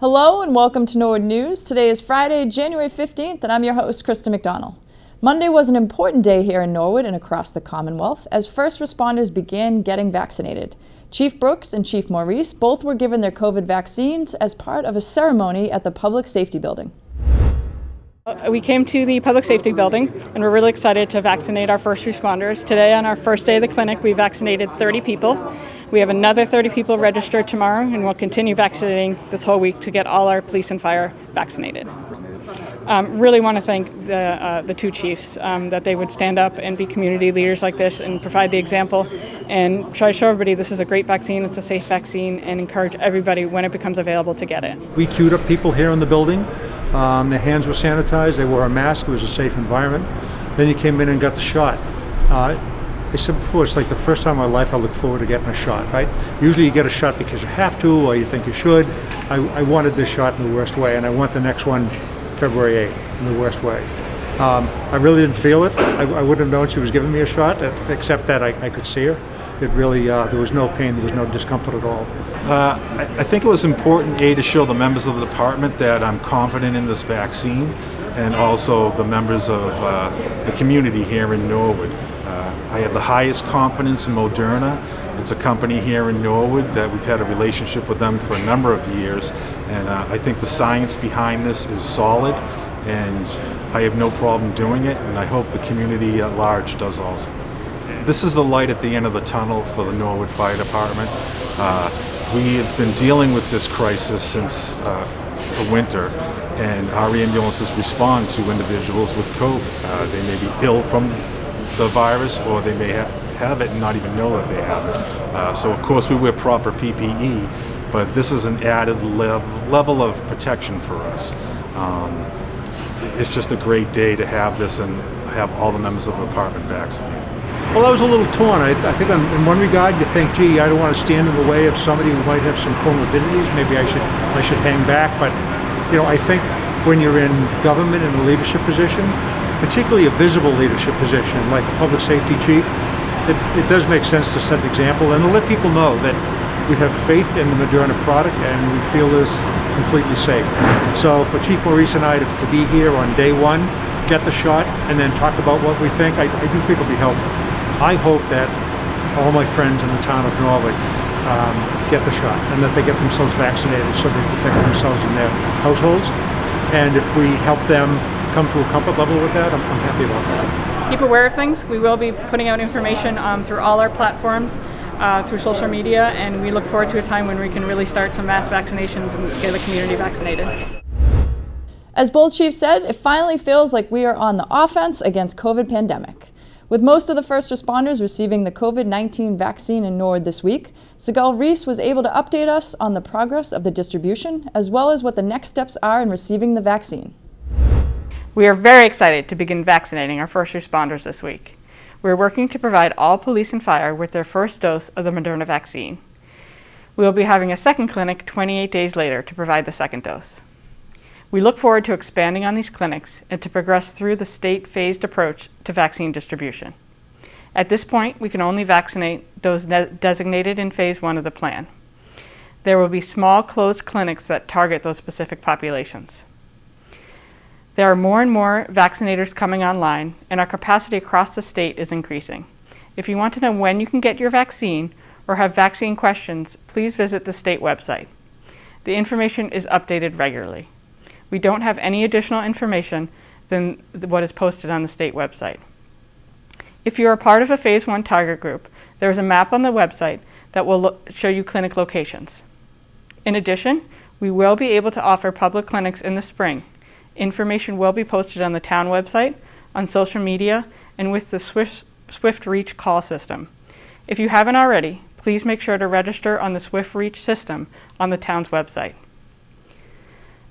Hello and welcome to Norwood News. Today is Friday, January 15th, and I'm your host, Krista McDonald. Monday was an important day here in Norwood and across the Commonwealth as first responders began getting vaccinated. Chief Brooks and Chief Maurice both were given their COVID vaccines as part of a ceremony at the Public Safety Building. We came to the Public Safety Building and we're really excited to vaccinate our first responders. Today on our first day of the clinic, we vaccinated 30 people. We have another 30 people registered tomorrow, and we'll continue vaccinating this whole week to get all our police and fire vaccinated. Really want to thank the two chiefs that they would stand up and be community leaders like this and provide the example and try to show everybody this is a great vaccine, it's a safe vaccine, and encourage everybody when it becomes available to get it. We queued up people here in the building. Their hands were sanitized, they wore a mask, it was a safe environment. Then you came in and got the shot. I said before, it's like the first time in my life I look forward to getting a shot, right? Usually you get a shot because you have to or you think you should. I wanted this shot in the worst way, and I want the next one February 8th in the worst way. I really didn't feel it. I wouldn't have known she was giving me a shot, except that I could see her. It really, there was no pain, there was no discomfort at all. I think it was important, to show the members of the department that I'm confident in this vaccine, and also the members of the community here in Norwood. I have the highest confidence in Moderna. It's a company here in Norwood that we've had a relationship with them for a number of years, and I think the science behind this is solid, and I have no problem doing it, and I hope the community at large does also. This is the light at the end of the tunnel for the Norwood Fire Department. We have been dealing with this crisis since the winter, and our ambulances respond to individuals with COVID. They may be ill from the virus, or they may have it and not even know that they have it. So of course we wear proper PPE, but this is an added level of protection for us. It's just a great day to have this and have all the members of the department vaccinated. Well, I was a little torn. I think in one regard you think, gee, I don't want to stand in the way of somebody who might have some comorbidities. Maybe I should hang back. But I think when you're in government in a leadership position, particularly a visible leadership position like a public safety chief, it does make sense to set an example and to let people know that we have faith in the Moderna product and we feel this completely safe. So for Chief Maurice and I to be here on day one, get the shot, and then talk about what we think, I do think it'll be helpful. I hope that all my friends in the town of Norwood get the shot and that they get themselves vaccinated so they protect themselves and their households. And if we help them come to a comfort level with that, I'm happy about that. Keep aware of things. We will be putting out information through all our platforms, through social media, and we look forward to a time when we can really start some mass vaccinations and get the community vaccinated. As both chiefs said, it finally feels like we are on the offense against COVID pandemic. With most of the first responders receiving the COVID-19 vaccine in Norwood this week, Sigal Reese was able to update us on the progress of the distribution, as well as what the next steps are in receiving the vaccine. We are very excited to begin vaccinating our first responders this week. We're working to provide all police and fire with their first dose of the Moderna vaccine. We will be having a second clinic 28 days later to provide the second dose. We look forward to expanding on these clinics and to progress through the state phased approach to vaccine distribution. At this point, we can only vaccinate those designated in phase 1 of the plan. There will be small closed clinics that target those specific populations. There are more and more vaccinators coming online, and our capacity across the state is increasing. If you want to know when you can get your vaccine or have vaccine questions, please visit the state website. The information is updated regularly. We don't have any additional information than what is posted on the state website. If you are part of a phase 1 target group, there is a map on the website that will show you clinic locations. In addition, we will be able to offer public clinics in the spring. Information will be posted on the town website, on social media, and with the Swift Reach call system. If you haven't already, please make sure to register on the Swift Reach system on the town's website.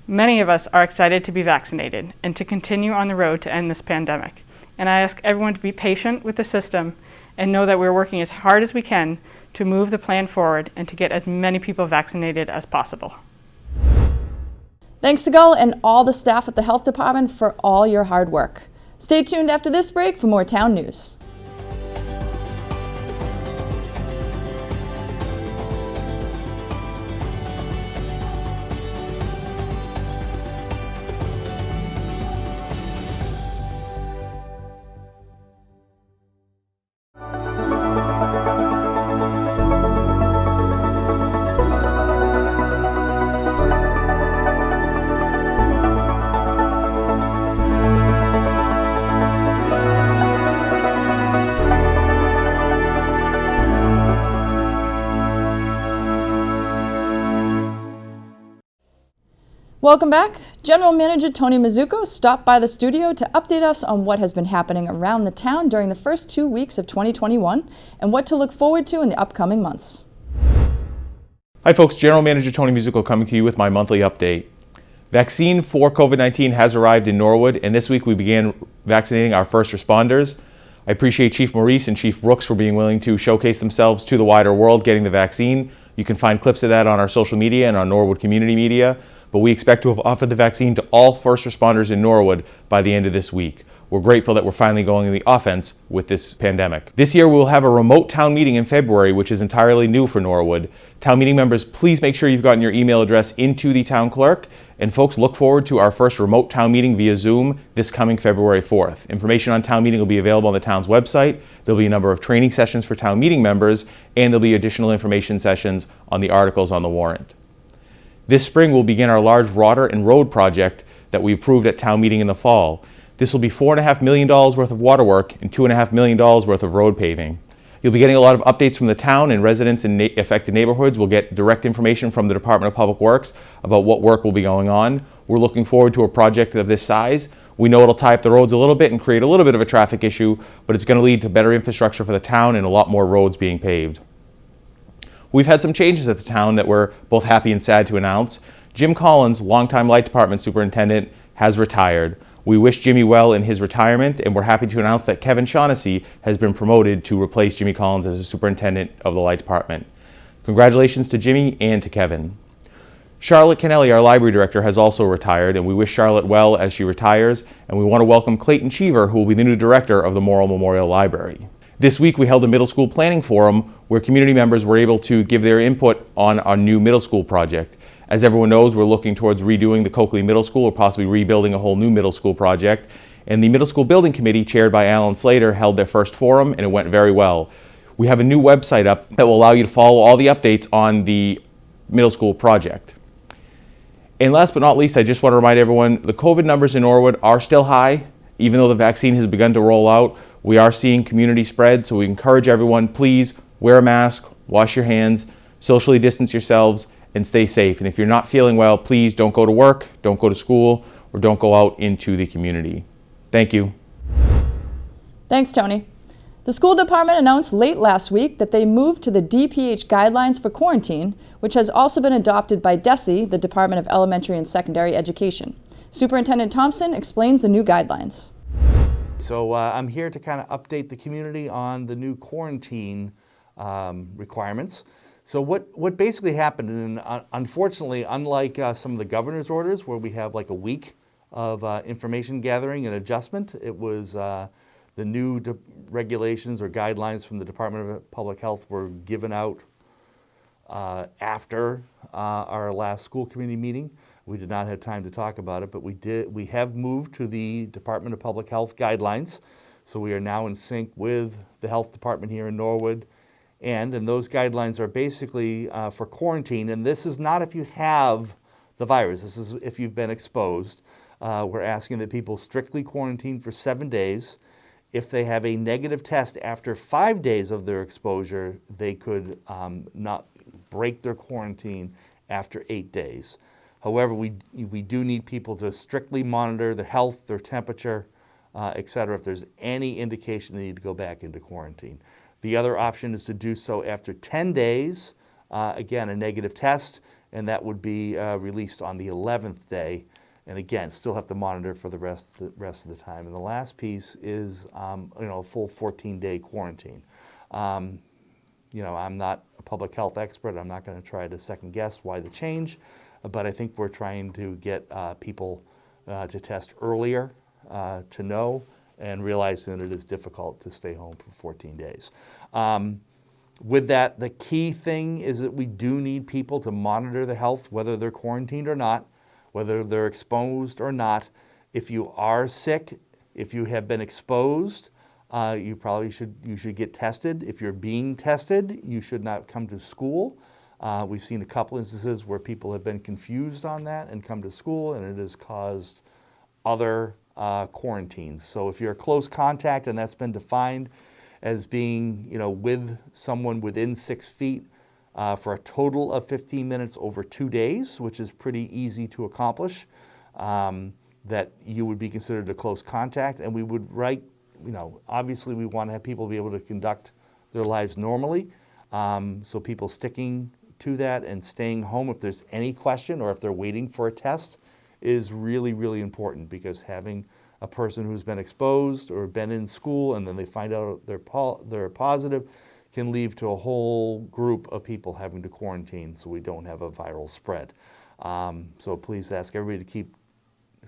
Many of us are excited to be vaccinated and to continue on the road to end this pandemic. And I ask everyone to be patient with the system and know that we're working as hard as we can to move the plan forward and to get as many people vaccinated as possible. Thanks to Sigal and all the staff at the Health Department for all your hard work. Stay tuned after this break for more town news. Welcome back. General Manager Tony Mizuko stopped by the studio to update us on what has been happening around the town during the first 2 weeks of 2021 and what to look forward to in the upcoming months. Hi folks, General Manager Tony Mizuko coming to you with my monthly update. Vaccine for COVID-19 has arrived in Norwood, and this week we began vaccinating our first responders. I appreciate Chief Maurice and Chief Brooks for being willing to showcase themselves to the wider world getting the vaccine. You can find clips of that on our social media and on Norwood community media. But we expect to have offered the vaccine to all first responders in Norwood by the end of this week. We're grateful that we're finally going in the offense with this pandemic. This year we'll have a remote town meeting in February, which is entirely new for Norwood. Town meeting members, please make sure you've gotten your email address into the town clerk. And folks, look forward to our first remote town meeting via Zoom this coming February 4th. Information on town meeting will be available on the town's website. There'll be a number of training sessions for town meeting members, and there'll be additional information sessions on the articles on the warrant. This spring we'll begin our large water and road project that we approved at town meeting in the fall. This will be $4.5 million worth of water work and $2.5 million worth of road paving. You'll be getting a lot of updates from the town, and residents in affected neighborhoods will get direct information from the Department of Public Works about what work will be going on. We're looking forward to a project of this size. We know it'll tie up the roads a little bit and create a little bit of a traffic issue, but it's going to lead to better infrastructure for the town and a lot more roads being paved. We've had some changes at the town that we're both happy and sad to announce. Jim Collins, longtime Light Department Superintendent, has retired. We wish Jimmy well in his retirement, and we're happy to announce that Kevin Shaughnessy has been promoted to replace Jimmy Collins as the Superintendent of the Light Department. Congratulations to Jimmy and to Kevin. Charlotte Kennelly, our Library Director, has also retired, and we wish Charlotte well as she retires, and we want to welcome Clayton Cheever, who will be the new Director of the Morrill Memorial Library. This week we held a middle school planning forum where community members were able to give their input on our new middle school project. As everyone knows, we're looking towards redoing the Coakley Middle School or possibly rebuilding a whole new middle school project. And the Middle School Building Committee, chaired by Alan Slater, held their first forum, and it went very well. We have a new website up that will allow you to follow all the updates on the middle school project. And last but not least, I just want to remind everyone, the COVID numbers in Norwood are still high. Even though the vaccine has begun to roll out, we are seeing community spread, so we encourage everyone, please wear a mask, wash your hands, socially distance yourselves, and stay safe. And if you're not feeling well, please don't go to work, don't go to school, or don't go out into the community. Thank you. Thanks, Tony. The school department announced late last week that they moved to the DPH guidelines for quarantine, which has also been adopted by DESE, the Department of Elementary and Secondary Education. Superintendent Thompson explains the new guidelines. So I'm here to kind of update the community on the new quarantine requirements. So what basically happened, and unfortunately, unlike some of the governor's orders where we have like a week of information gathering and adjustment, it was the new regulations or guidelines from the Department of Public Health were given out after our last school committee meeting. We did not have time to talk about it, but we have moved to the Department of Public Health guidelines. So we are now in sync with the health department here in Norwood. And those guidelines are basically for quarantine. And this is not if you have the virus. This is if you've been exposed. We're asking that people strictly quarantine for 7 days. If they have a negative test after 5 days of their exposure, they could not break their quarantine after 8 days. However, we do need people to strictly monitor their health, their temperature, et cetera, if there's any indication they need to go back into quarantine. The other option is to do so after 10 days, again, a negative test, and that would be released on the 11th day. And again, still have to monitor for the rest of the time. And the last piece is, a full 14-day quarantine. I'm not a public health expert. I'm not going to try to second guess why the change, but I think we're trying to get people to test earlier, to know, and realizing that it is difficult to stay home for 14 days. With that, the key thing is that we do need people to monitor the health, whether they're quarantined or not, whether they're exposed or not. If you are sick, if you have been exposed, you should get tested. If you're being tested, you should not come to school. We've seen a couple instances where people have been confused on that and come to school, and it has caused other quarantines. So if you're a close contact and that's been defined as being, with someone within 6 feet, for a total of 15 minutes over 2 days, which is pretty easy to accomplish, that you would be considered a close contact. And we would write, obviously we want to have people be able to conduct their lives normally. So people sticking to that and staying home if there's any question or if they're waiting for a test is really, really important, because having a person who's been exposed or been in school and then they find out they're positive can lead to a whole group of people having to quarantine so we don't have a viral spread. So please ask everybody to keep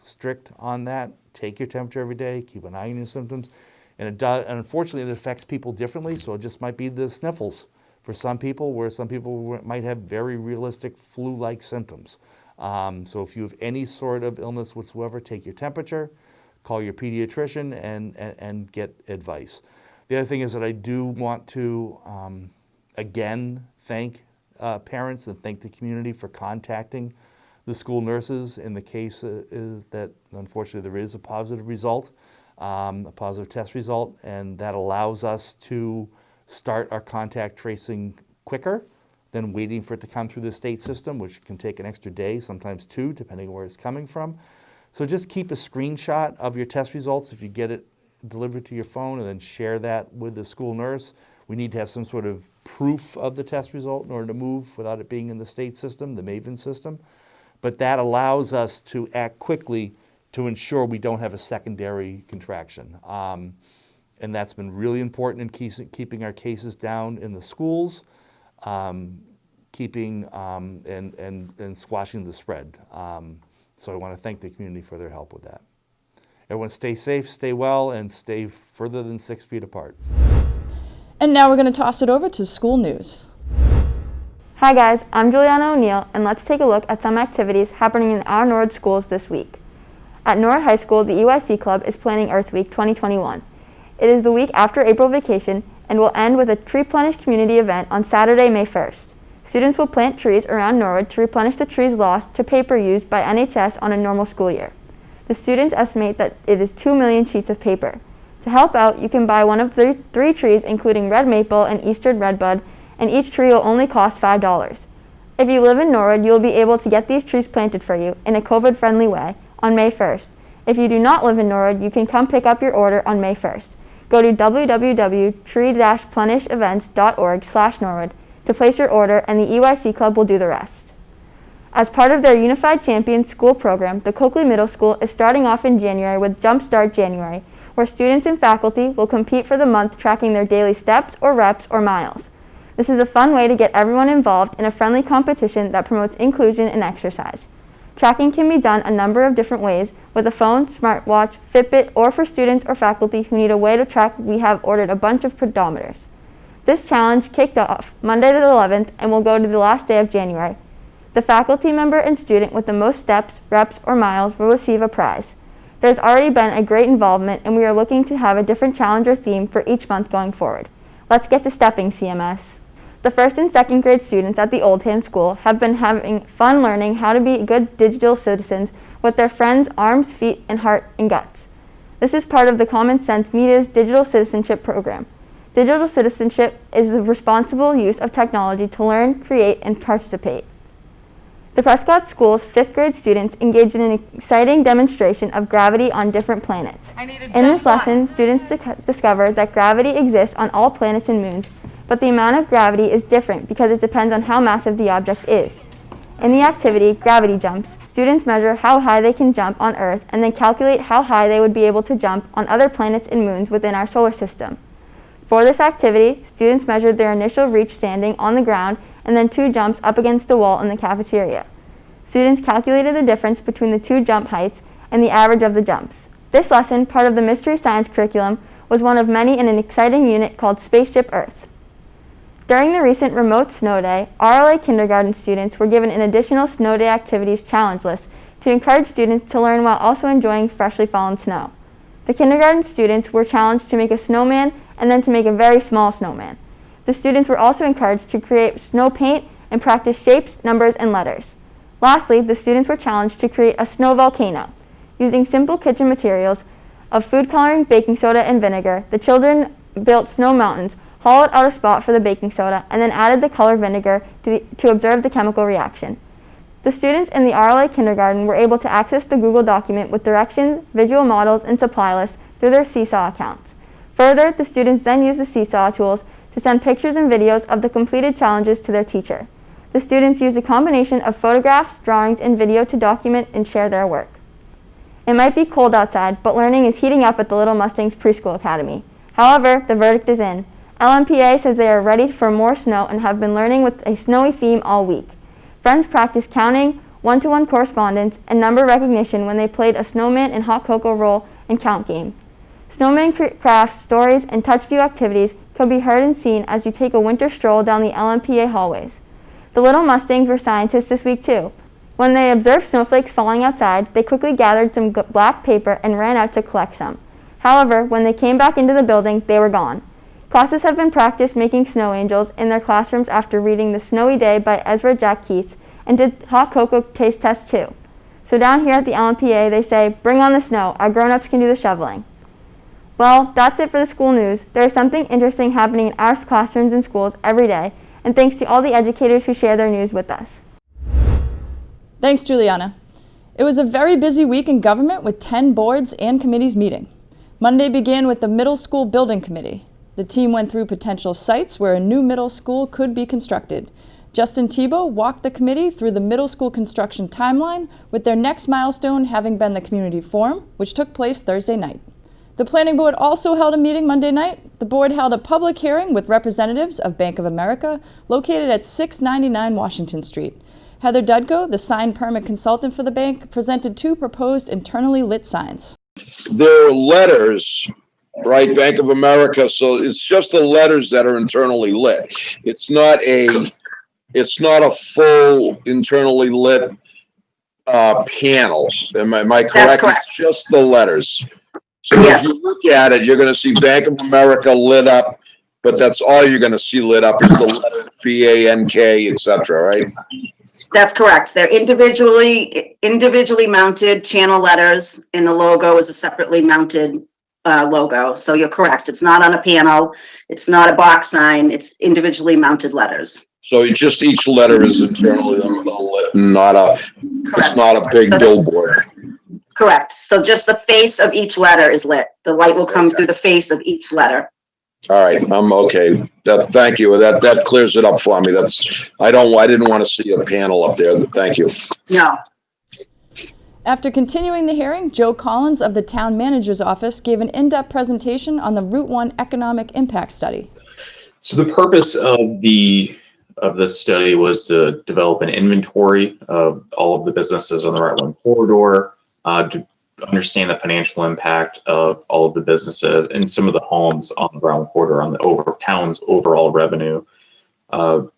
strict on that. Take your temperature every day, keep an eye on your symptoms. And unfortunately, it affects people differently, so it just might be the sniffles for some people, where some people might have very realistic flu-like symptoms. So if you have any sort of illness whatsoever, take your temperature, call your pediatrician, and get advice. The other thing is that I do want to, again, thank parents and thank the community for contacting the school nurses in the case is that unfortunately there is a positive result, a positive test result, and that allows us to start our contact tracing quicker than waiting for it to come through the state system, which can take an extra day, sometimes 2, depending on where it's coming from. So just keep a screenshot of your test results if you get it delivered to your phone, and then share that with the school nurse. We need to have some sort of proof of the test result in order to move without it being in the state system, the MAVEN system. But that allows us to act quickly to ensure we don't have a secondary contraction. And that's been really important in keeping our cases down in the schools, keeping and squashing the spread. So I want to thank the community for their help with that. Everyone stay safe, stay well, and stay further than 6 feet apart. And now we're going to toss it over to school news. Hi guys, I'm Juliana O'Neill, and let's take a look at some activities happening in our Norwood schools this week. At Norwood High School, the EYC Club is planning Earth Week 2021. It is the week after April vacation and will end with a Tree Plenish community event on Saturday, May 1st. Students will plant trees around Norwood to replenish the trees lost to paper used by NHS on a normal school year. The students estimate that it is 2 million sheets of paper. To help out, you can buy one of the 3 trees, including red maple and eastern redbud, and each tree will only cost $5. If you live in Norwood, you will be able to get these trees planted for you in a COVID-friendly way on May 1st. If you do not live in Norwood, you can come pick up your order on May 1st. Go to www.tree-plenishevents.org/Norwood to place your order, and the EYC Club will do the rest. As part of their Unified Champions School program, the Coakley Middle School is starting off in January with Jumpstart January, where students and faculty will compete for the month tracking their daily steps or reps or miles. This is a fun way to get everyone involved in a friendly competition that promotes inclusion and exercise. Tracking can be done a number of different ways with a phone, smartwatch, Fitbit, or for students or faculty who need a way to track, we have ordered a bunch of pedometers. This challenge kicked off Monday the 11th and will go to the last day of January. The faculty member and student with the most steps, reps, or miles will receive a prize. There's already been a great involvement, and we are looking to have a different challenge or theme for each month going forward. Let's get to stepping, CMS. The 1st and 2nd grade students at the Oldham School have been having fun learning how to be good digital citizens with their friends' arms, feet, and heart and guts. This is part of the Common Sense Media's Digital Citizenship program. Digital citizenship is the responsible use of technology to learn, create, and participate. The Prescott School's 5th grade students engaged in an exciting demonstration of gravity on different planets. In this lesson, students discovered that gravity exists on all planets and moons, but the amount of gravity is different because it depends on how massive the object is. In the activity, Gravity Jumps, students measure how high they can jump on Earth and then calculate how high they would be able to jump on other planets and moons within our solar system. For this activity, students measured their initial reach standing on the ground and then 2 jumps up against a wall in the cafeteria. Students calculated the difference between the 2 jump heights and the average of the jumps. This lesson, part of the Mystery Science curriculum, was one of many in an exciting unit called Spaceship Earth. During the recent remote snow day, RLA kindergarten students were given an additional snow day activities challenge list to encourage students to learn while also enjoying freshly fallen snow. The kindergarten students were challenged to make a snowman and then to make a very small snowman. The students were also encouraged to create snow paint and practice shapes, numbers, and letters. Lastly, the students were challenged to create a snow volcano. Using simple kitchen materials of food coloring, baking soda, and vinegar, the children built snow mountains, hollowed out a spot for the baking soda, and then added the color vinegar to observe the chemical reaction. The students in the RLA kindergarten were able to access the Google document with directions, visual models, and supply lists through their Seesaw accounts. Further, the students then used the Seesaw tools to send pictures and videos of the completed challenges to their teacher. The students used a combination of photographs, drawings, and video to document and share their work. It might be cold outside, but learning is heating up at the Little Mustangs Preschool Academy. However, the verdict is in. LMPA says they are ready for more snow and have been learning with a snowy theme all week. Friends practiced counting, one-to-one correspondence, and number recognition when they played a snowman and hot cocoa roll and count game. Snowman crafts, stories, and touch view activities can be heard and seen as you take a winter stroll down the LMPA hallways. The Little Mustangs were scientists this week too. When they observed snowflakes falling outside, they quickly gathered some black paper and ran out to collect some. However, when they came back into the building, they were gone. Classes have been practiced making snow angels in their classrooms after reading The Snowy Day by Ezra Jack Keats and did hot cocoa taste tests too. So down here at the LMPA, they say, bring on the snow, our grown-ups can do the shoveling. Well, that's it for the school news. There is something interesting happening in our classrooms and schools every day, and thanks to all the educators who share their news with us. Thanks, Juliana. It was a very busy week in government with 10 boards and committees meeting. Monday began with the Middle School Building Committee. The team went through potential sites where a new middle school could be constructed. Justin Tebow walked the committee through the middle school construction timeline, with their next milestone having been the community forum, which took place Thursday night. The Planning Board also held a meeting Monday night. The board held a public hearing with representatives of Bank of America, located at 699 Washington Street. Heather Dudko, the sign permit consultant for the bank, presented 2 proposed internally lit signs. They're letters, right? Bank of America. So it's just the letters that are internally lit. It's not a full internally lit panel. Am I correct? That's correct. It's just the letters. So Yes. if you look at it, you're going to see Bank of America lit up, but that's all you're going to see lit up is the letters BANK, etc. Right? That's correct. They're individually mounted channel letters, and the logo is a separately mounted logo. So you're correct. It's not on a panel. It's not a box sign. It's individually mounted letters. So just each letter is internally lit, Correct. it's not a big So- billboard. Correct. So just the face of each letter is lit. The light will come through the face of each letter. All right, I'm okay. Thank you. That clears it up for me. I didn't want to see a panel up there. Thank you. No. After continuing the hearing, Joe Collins of the Town Manager's Office gave an in-depth presentation on the Route 1 Economic Impact Study. So the purpose of this study was to develop an inventory of all of the businesses on the Route 1 corridor, to understand the financial impact of all of the businesses and some of the homes on the Route 1 corridor on the town's overall revenue, the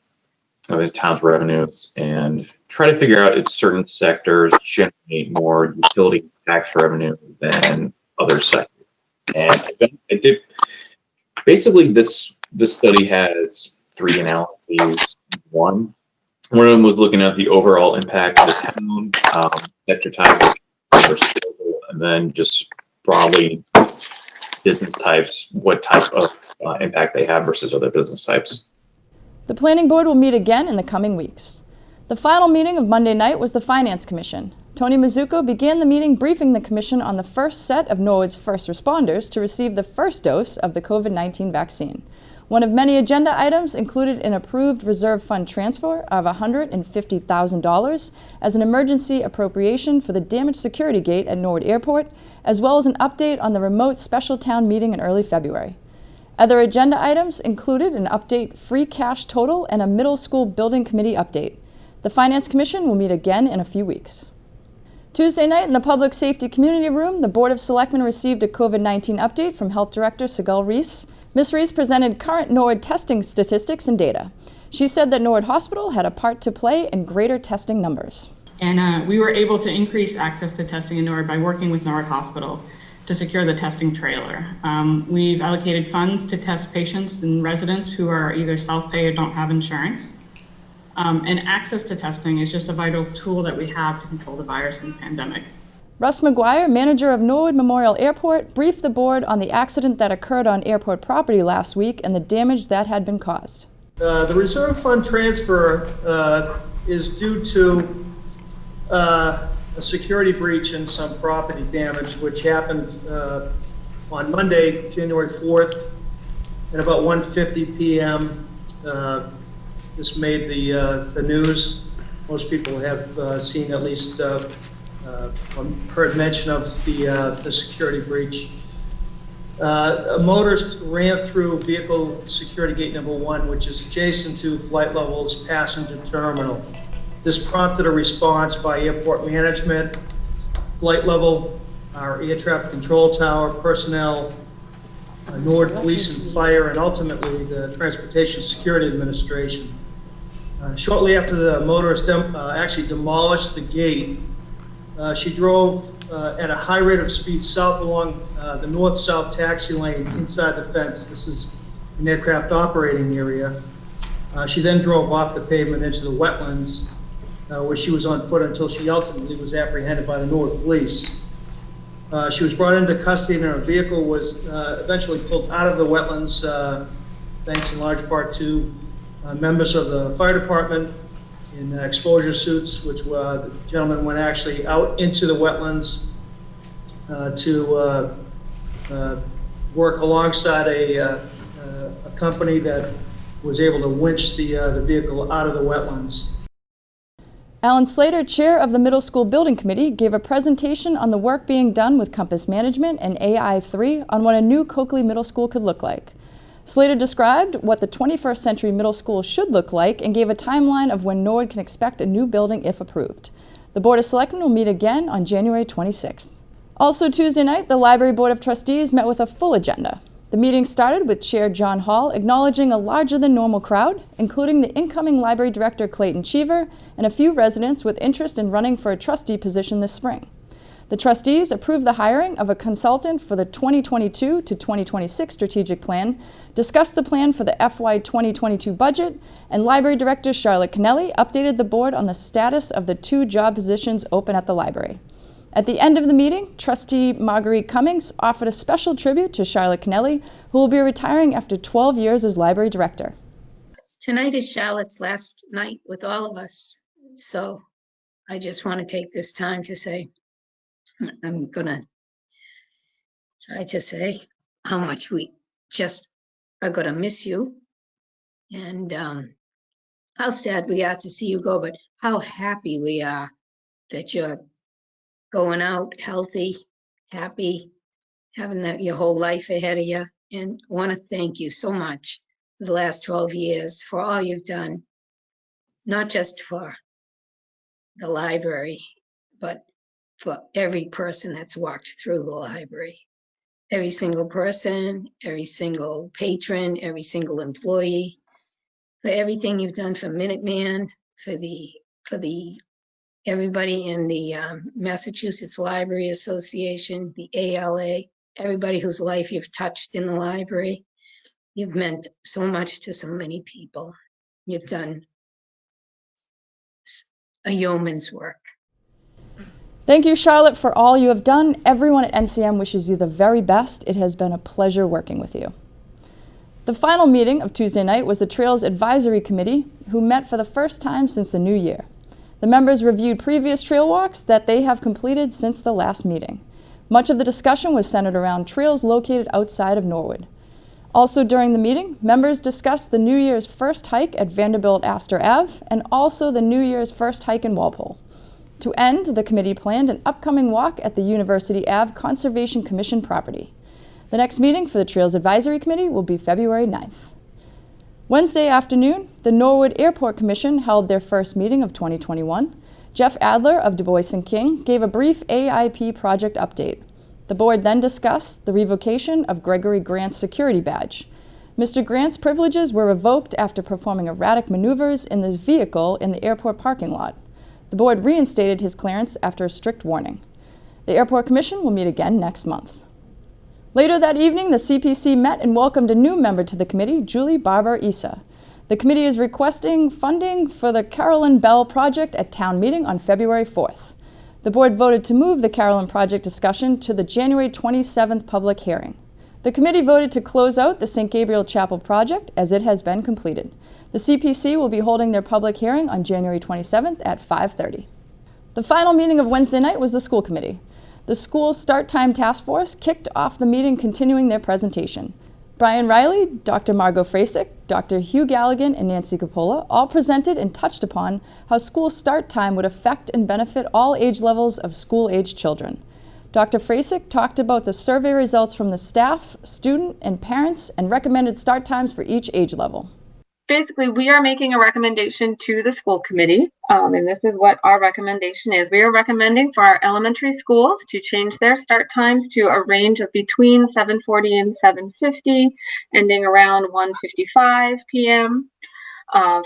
town's revenues, and try to figure out if certain sectors generate more utility tax revenue than other sectors. And I did basically this study has 3 analyses. One of them was looking at the overall impact of the town, sector type, and then just broadly business types, what type of impact they have versus other business types. The Planning Board will meet again in the coming weeks. The final meeting of Monday night was the Finance Commission. Tony Mazzucco began the meeting briefing the Commission on the first set of Norwood's first responders to receive the first dose of the COVID-19 vaccine. One of many agenda items included an approved reserve fund transfer of $150,000 as an emergency appropriation for the damaged security gate at Norwood Airport, as well as an update on the remote special town meeting in early February. Other agenda items included an update free cash total and a middle school building committee update. The Finance Commission will meet again in a few weeks. Tuesday night in the Public Safety Community Room, the Board of Selectmen received a COVID-19 update from Health Director Sigal Reese. Ms. Reese presented current Norwood testing statistics and data. She said that Norwood Hospital had a part to play in greater testing numbers. And we were able to increase access to testing in Norwood by working with Norwood Hospital to secure the testing trailer. We've allocated funds to test patients and residents who are either self-pay or don't have insurance. And access to testing is just a vital tool that we have to control the virus and the pandemic. Russ McGuire, manager of Norwood Memorial Airport, briefed the board on the accident that occurred on airport property last week and the damage that had been caused. The reserve fund transfer is due to a security breach and some property damage, which happened on Monday, January 4th, at about 1:50 p.m. This made the news. Most people have seen at least heard mention of the security breach. A motorist ran through vehicle security gate number 1, which is adjacent to Flight Level's passenger terminal. This prompted a response by airport management, Flight Level, our air traffic control tower, personnel, Norwood Police and Fire, and ultimately the Transportation Security Administration. Shortly after the motorist actually demolished the gate, she drove at a high rate of speed south along the north-south taxi lane inside the fence. This is an aircraft operating area. She then drove off the pavement into the wetlands, where she was on foot until she ultimately was apprehended by the Norwood Police. She was brought into custody and her vehicle was eventually pulled out of the wetlands, thanks in large part to members of the fire department in exposure suits, which the gentleman went actually out into the wetlands to work alongside a company that was able to winch the vehicle out of the wetlands. Alan Slater, chair of the Middle School Building Committee, gave a presentation on the work being done with Compass Management and AI3 on what a new Coakley Middle School could look like. Slater described what the 21st century middle school should look like and gave a timeline of when Norwood can expect a new building if approved. The Board of Selectmen will meet again on January 26th. Also Tuesday night, the Library Board of Trustees met with a full agenda. The meeting started with Chair John Hall acknowledging a larger than normal crowd, including the incoming Library Director Clayton Cheever and a few residents with interest in running for a trustee position this spring. The trustees approved the hiring of a consultant for the 2022 to 2026 strategic plan, discussed the plan for the FY 2022 budget, and Library Director Charlotte Kennelly updated the board on the status of the 2 job positions open at the library. At the end of the meeting, Trustee Marguerite Cummings offered a special tribute to Charlotte Kennelly, who will be retiring after 12 years as Library Director. Tonight is Charlotte's last night with all of us, so I just want to take this time to say, I'm going to try to say how much we just are going to miss you and how sad we are to see you go, but how happy we are that you're going out healthy, happy, having your whole life ahead of you. And I want to thank you so much for the last 12 years, for all you've done, not just for the library, but for every person that's walked through the library. Every single person, every single patron, every single employee, for everything you've done for Minuteman, for the everybody in the Massachusetts Library Association, the ALA, everybody whose life you've touched in the library. You've meant so much to so many people. You've done a yeoman's work. Thank you, Charlotte, for all you have done. Everyone at NCM wishes you the very best. It has been a pleasure working with you. The final meeting of Tuesday night was the Trails Advisory Committee, who met for the first time since the new year. The members reviewed previous trail walks that they have completed since the last meeting. Much of the discussion was centered around trails located outside of Norwood. Also during the meeting, members discussed the New Year's first hike at Vanderbilt Astor Ave and also the New Year's first hike in Walpole. To end, the committee planned an upcoming walk at the University Ave Conservation Commission property. The next meeting for the Trails Advisory Committee will be February 9th. Wednesday afternoon, the Norwood Airport Commission held their first meeting of 2021. Jeff Adler of Du Bois & King gave a brief AIP project update. The board then discussed the revocation of Gregory Grant's security badge. Mr. Grant's privileges were revoked after performing erratic maneuvers in his vehicle in the airport parking lot. The board reinstated his clearance after a strict warning. The Airport Commission will meet again next month. Later that evening, the CPC met and welcomed a new member to the committee, Julie Barber Issa. The committee is requesting funding for the Carolyn Bell project at town meeting on February 4th. The board voted to move the Carolyn Project discussion to the January 27th public hearing. The committee voted to close out the St. Gabriel Chapel project as it has been completed. The CPC will be holding their public hearing on January 27th at 5:30. The final meeting of Wednesday night was the school committee. The school start time task force kicked off the meeting, continuing their presentation. Brian Riley, Dr. Margot Frasick, Dr. Hugh Galligan, and Nancy Coppola all presented and touched upon how school start time would affect and benefit all age levels of school-age children. Dr. Frasick talked about the survey results from the staff, student, and parents, and recommended start times for each age level. Basically, we are making a recommendation to the school committee, and this is what our recommendation is. We are recommending for our elementary schools to change their start times to a range of between 7:40 and 7:50, ending around 1:55 p.m.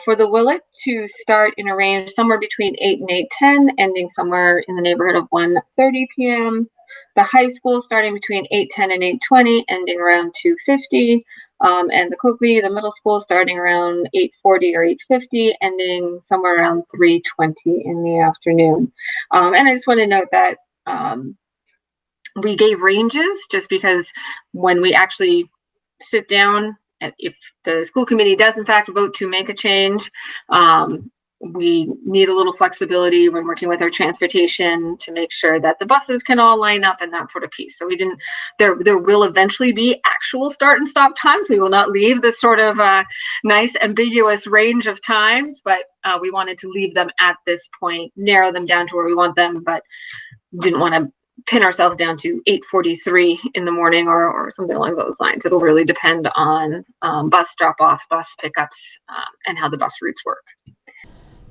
For the Willett to start in a range somewhere between 8 and 8:10, ending somewhere in the neighborhood of 1:30 p.m. The high school starting between 8:10 and 8:20, ending around 2:50. And the Coakley, the middle school, starting around 8:40 or 8:50, ending somewhere around 3:20 in the afternoon. And I just want to note that we gave ranges just because when we actually sit down, if the school committee does in fact vote to make a change, we need a little flexibility when working with our transportation to make sure that the buses can all line up and that sort of piece. So we didn't, there will eventually be actual start and stop times. We will not leave this sort of nice ambiguous range of times, but we wanted to leave them at this point, narrow them down to where we want them, but didn't want to pin ourselves down to 8:43 in the morning or something along those lines. It'll really depend on bus drop-offs, bus pickups, and how the bus routes work.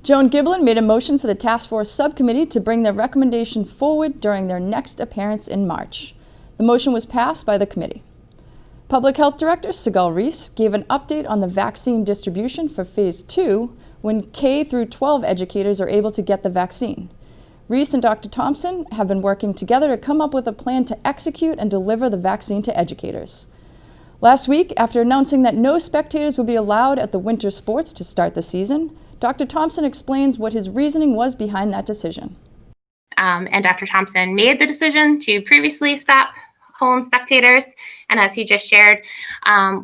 Joan Giblin made a motion for the task force subcommittee to bring their recommendation forward during their next appearance in March. The motion was passed by the committee. Public Health Director Sigal Reese gave an update on the vaccine distribution for Phase 2 when K through 12 educators are able to get the vaccine. Reese and Dr. Thompson have been working together to come up with a plan to execute and deliver the vaccine to educators. Last week, after announcing that no spectators would be allowed at the winter sports to start the season, Dr. Thompson explains what his reasoning was behind that decision. And Dr. Thompson made the decision to previously stop home spectators, and as he just shared,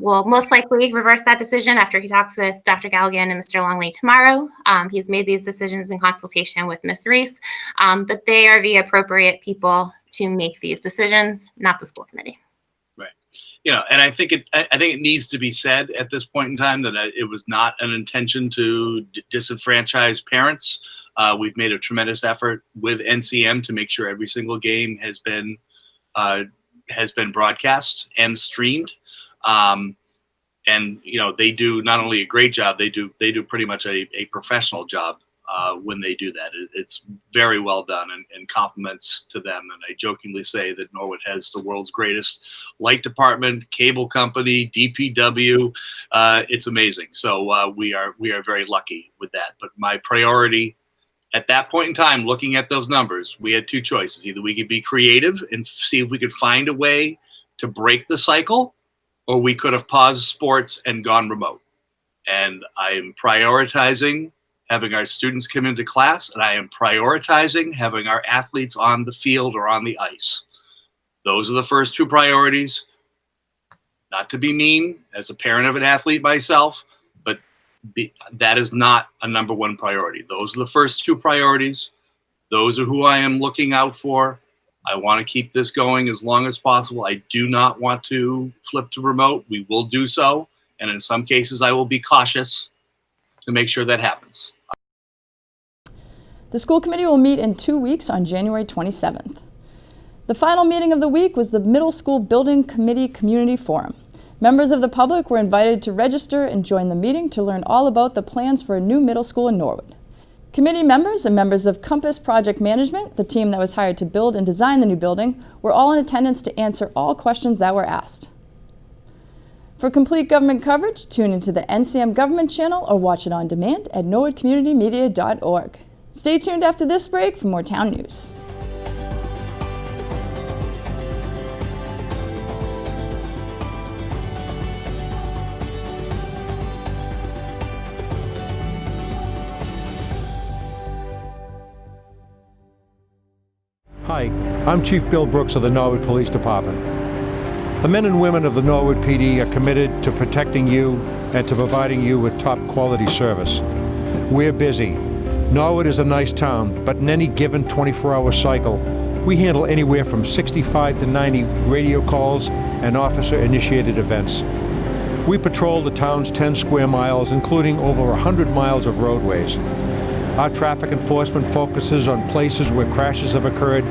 will most likely reverse that decision after he talks with Dr. Galligan and Mr. Longley tomorrow. He's made these decisions in consultation with Ms. Reese, but they are the appropriate people to make these decisions, not the school committee. You know, and I think it needs to be said at this point in time that it was not an intention to disenfranchise parents. We've made a tremendous effort with NCM to make sure every single game has been broadcast and streamed. And you know, they do not only a great job, they do pretty much a professional job when they do that. It's very well done, and compliments to them. And I jokingly say that Norwood has the world's greatest light department, cable company, DPW. It's amazing. So we are very lucky with that. But my priority at that point in time, looking at those numbers, we had two choices. Either we could be creative and see if we could find a way to break the cycle, or we could have paused sports and gone remote. And I'm prioritizing having our students come into class, and I am prioritizing having our athletes on the field or on the ice. Those are the first two priorities. Not to be mean as a parent of an athlete myself, but that is not a number one priority. Those are the first two priorities. Those are who I am looking out for. I want to keep this going as long as possible. I do not want to flip to remote. We will do so, and in some cases I will be cautious to make sure that happens. The school committee will meet in 2 weeks on January 27th. The final meeting of the week was the Middle School Building Committee Community Forum. Members of the public were invited to register and join the meeting to learn all about the plans for a new middle school in Norwood. Committee members and members of Compass Project Management, the team that was hired to build and design the new building, were all in attendance to answer all questions that were asked. For complete government coverage, tune into the NCM Government Channel or watch it on demand at norwoodcommunitymedia.org. Stay tuned after this break for more town news. Hi, I'm Chief Bill Brooks of the Norwood Police Department. The men and women of the Norwood PD are committed to protecting you and to providing you with top quality service. We're busy. Norwood is a nice town, but in any given 24-hour cycle, we handle anywhere from 65 to 90 radio calls and officer-initiated events. We patrol the town's 10 square miles, including over 100 miles of roadways. Our traffic enforcement focuses on places where crashes have occurred,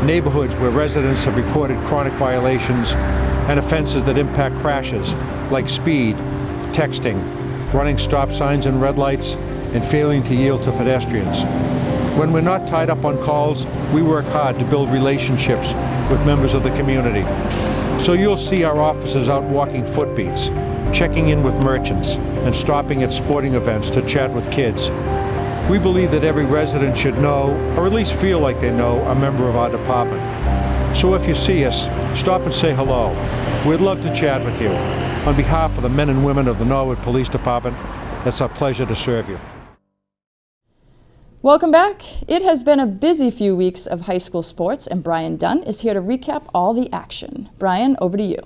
neighborhoods where residents have reported chronic violations, and offenses that impact crashes like speed, texting, running stop signs and red lights, and failing to yield to pedestrians. When we're not tied up on calls, we work hard to build relationships with members of the community. So you'll see our officers out walking footbeats, checking in with merchants, and stopping at sporting events to chat with kids. We believe that every resident should know, or at least feel like they know, a member of our department. So if you see us, stop and say hello. We'd love to chat with you. On behalf of the men and women of the Norwood Police Department, it's our pleasure to serve you. Welcome back. It has been a busy few weeks of high school sports, and Brian Dunn is here to recap all the action. Brian, over to you.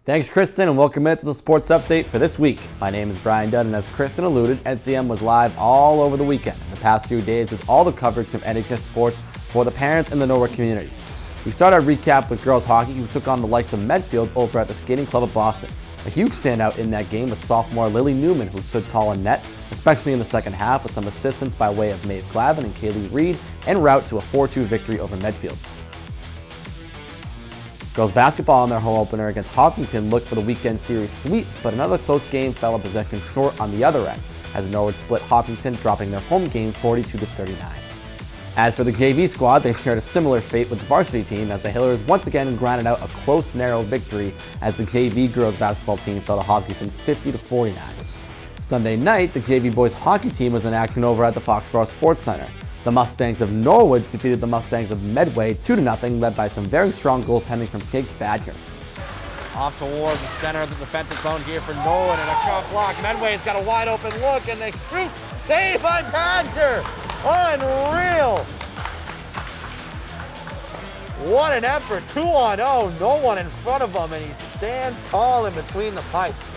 Thanks, Kristen, and welcome into the sports update for this week. My name is Brian Dunn, and as Kristen alluded, NCM was live all over the weekend in the past few days with all the coverage of NHS sports for the parents in the Norwood community. We start our recap with girls hockey, who took on the likes of Medfield over at the Skating Club of Boston. A huge standout in that game was sophomore Lily Newman, who stood tall in net, especially in the second half, with some assistance by way of Maeve Clavin and Kaylee Reed, en route to a 4-2 victory over Medfield. Girls basketball in their home opener against Hopkinton looked for the weekend series sweep, but another close game fell a possession short on the other end, as Norwood split Hopkinton, dropping their home game 42-39. As for the JV squad, they shared a similar fate with the varsity team, as the Hillers once again grinded out a close, narrow victory as the JV girls basketball team fell to Hopkinton 50-49. Sunday night, the JV boys hockey team was in action over at the Foxborough Sports Center. The Mustangs of Norwood defeated the Mustangs of Medway 2-0, led by some very strong goaltending from Jake Badger. Off towards the center of the defensive zone here for Norwood, and a shot block. Medway's got a wide open look, and they shoot. Save by Badger. Unreal. What an effort. 2-on-0. No one in front of him, and he stands tall in between the pipes.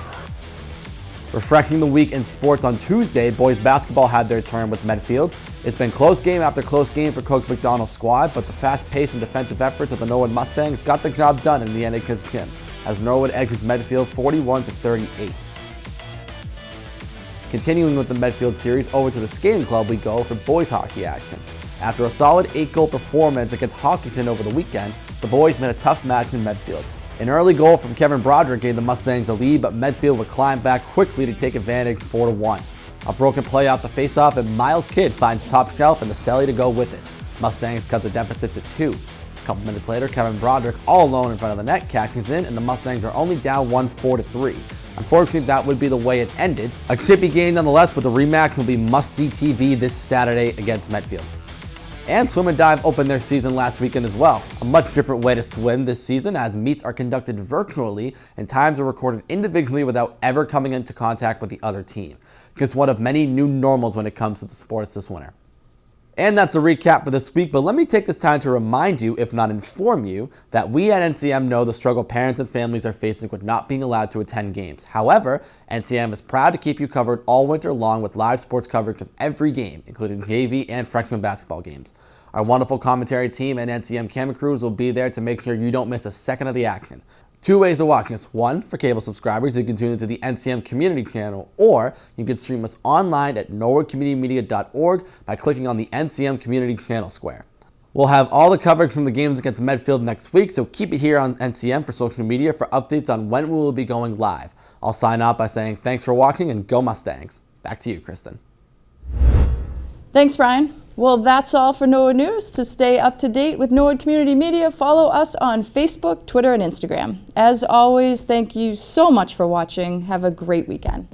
Refreshing the week in sports on Tuesday, boys basketball had their turn with Medfield. It's been close game after close game for Coach McDonald's squad, but the fast pace and defensive efforts of the Norwood Mustangs got the job done in the NHS gym, as Norwood edges Medfield 41-38. Continuing with the Medfield series, over to the Skating Club we go for boys hockey action. After a solid 8-goal performance against Hopkinton over the weekend, the boys made a tough match in Medfield. An early goal from Kevin Broderick gave the Mustangs a lead, but Medfield would climb back quickly to take advantage 4-1. A broken play off the faceoff, and Miles Kidd finds top shelf and the celly to go with it. Mustangs cut the deficit to 2. A couple minutes later, Kevin Broderick, all alone in front of the net, cashes in, and the Mustangs are only down 4-3. Unfortunately, that would be the way it ended. A chippy game nonetheless, but the rematch will be must-see TV this Saturday against Medfield. And Swim and Dive opened their season last weekend as well. A much different way to swim this season, as meets are conducted virtually and times are recorded individually without ever coming into contact with the other team. Just one of many new normals when it comes to the sports this winter. And that's a recap for this week, but let me take this time to remind you, if not inform you, that we at NCM know the struggle parents and families are facing with not being allowed to attend games. However, NCM is proud to keep you covered all winter long with live sports coverage of every game, including JV and freshman basketball games. Our wonderful commentary team and NCM camera crews will be there to make sure you don't miss a second of the action. 2 ways to watch us. 1, for cable subscribers, you can tune into the NCM community channel, or you can stream us online at norwoodcommunitymedia.org by clicking on the NCM community channel square. We'll have all the coverage from the games against Medfield next week, so keep it here on NCM for social media for updates on when we will be going live. I'll sign off by saying thanks for watching and go Mustangs. Back to you, Kristen. Thanks, Brian. Well, that's all for Norwood News. To stay up to date with Norwood Community Media, follow us on Facebook, Twitter, and Instagram. As always, thank you so much for watching. Have a great weekend.